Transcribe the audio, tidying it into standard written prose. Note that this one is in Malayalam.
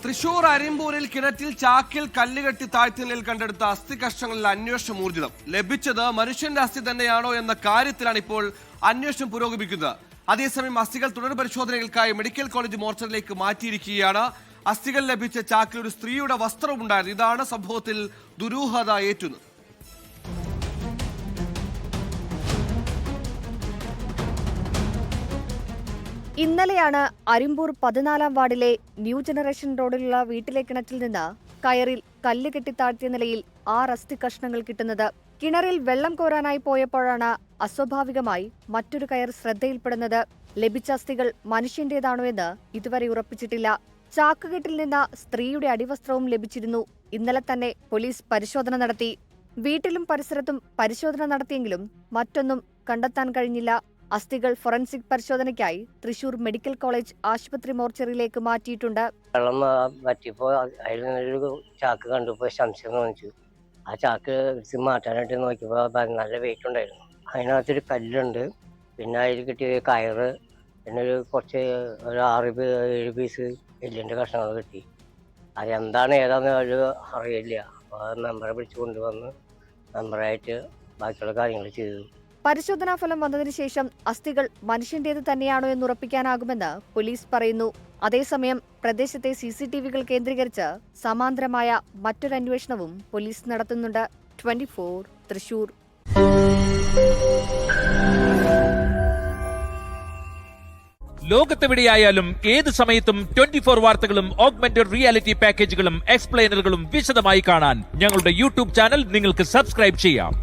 തൃശൂർ അരിമ്പൂരിൽ കിണറ്റിൽ ചാക്കിൽ കല്ലുകെട്ടി താഴ്ത്തിയ നിലയിൽ കണ്ടെടുത്ത അസ്ഥി കഷ്ണങ്ങളിൽ അന്വേഷണം ഊർജിതം. ലഭിച്ചത് മനുഷ്യന്റെ അസ്ഥി തന്നെയാണോ എന്ന കാര്യത്തിലാണ് ഇപ്പോൾ അന്വേഷണം പുരോഗമിക്കുന്നത്. അതേസമയം അസ്ഥികൾ തുടർ പരിശോധനകൾക്കായി മെഡിക്കൽ കോളേജ് മോർച്ചറിയിലേക്ക് മാറ്റിയിരിക്കുകയാണ്. അസ്ഥികൾ ലഭിച്ച ചാക്കിൽ ഒരു സ്ത്രീയുടെ വസ്ത്രമുണ്ടായിരുന്നു. ഇതാണ് സംഭവത്തിൽ ദുരൂഹത ഏറ്റുന്നത്. ഇന്നലെയാണ് അരിമ്പൂർ 14-ാം വാർഡിലെ ന്യൂ ജനറേഷൻ റോഡിലുള്ള വീട്ടിലെ കിണറ്റിൽ നിന്ന് കയറിൽ കല്ല് കെട്ടിത്താഴ്ത്തിയ നിലയിൽ 6 അസ്ഥി കഷ്ണങ്ങൾ കിട്ടുന്നത്. കിണറിൽ വെള്ളം കോരാനായി പോയപ്പോഴാണ് അസ്വാഭാവികമായി മറ്റൊരു കയർ ശ്രദ്ധയിൽപ്പെടുന്നത്. ലഭിച്ച അസ്ഥികൾ മനുഷ്യന്റേതാണോ എന്ന് ഇതുവരെ ഉറപ്പിച്ചിട്ടില്ല. ചാക്കുകെട്ടിൽ നിന്ന് സ്ത്രീയുടെ അടിവസ്ത്രവും ലഭിച്ചിരുന്നു. ഇന്നലെ തന്നെ പോലീസ് പരിശോധന നടത്തി. വീട്ടിലും പരിസരത്തും പരിശോധന നടത്തിയെങ്കിലും മറ്റൊന്നും കണ്ടെത്താൻ കഴിഞ്ഞില്ല. അസ്ഥികൾ ഫോറൻസിക് പരിശോധനയ്ക്കായി തൃശൂർ മെഡിക്കൽ കോളേജ് ആശുപത്രി മോർച്ചറിയിലേക്ക് മാറ്റിയിട്ടുണ്ട്. വെള്ളം പറ്റിയപ്പോൾ അതിൽ നിന്നൊരു ചാക്ക് കണ്ടപ്പോൾ സംശയം തോന്നിച്ചു. ആ ചാക്ക് മാറ്റാനായിട്ട് നോക്കിയപ്പോൾ നല്ല വെയിറ്റ് ഉണ്ടായിരുന്നു. അതിനകത്തൊരു കല്ലുണ്ട്, പിന്നെ അതിൽ കിട്ടിയ കയറ്, പിന്നെ ഒരു 6-7 പീസ് എല്ലിൻ്റെ കഷ്ണങ്ങൾ കിട്ടി. അതെന്താണ് ഏതാണെന്ന് അവർ അറിയില്ല. അപ്പോൾ മെമ്പറെ വിളിച്ചു കൊണ്ടുവന്ന് മെമ്പറായിട്ട് ബാക്കിയുള്ള കാര്യങ്ങൾ ചെയ്തു. പരിശോധനാ ഫലം വന്നതിന് ശേഷം അസ്ഥികൾ മനുഷ്യന്റേത് തന്നെയാണോ എന്ന് ഉറപ്പിക്കാനാകുമെന്ന് പോലീസ് പറയുന്നു. അതേസമയം പ്രദേശത്തെ CCTV-കൾ കേന്ദ്രീകരിച്ച് സമാന്തരമായ മറ്റൊരു അന്വേഷണവും പോലീസ് നടത്തുന്നുണ്ട്. 24 തൃശൂർ. ലോകത്തെവിടെയായാലും ഏത് സമയത്തും 24 വാർത്തകളും ഓഗ്മെന്റഡ് റിയാലിറ്റി പാക്കേജുകളും എക്സ്പ്ലെയിനറുകളും വിശദമായി കാണാൻ ഞങ്ങളുടെ YouTube ചാനൽ നിങ്ങൾക്ക് സബ്സ്ക്രൈബ് ചെയ്യാം.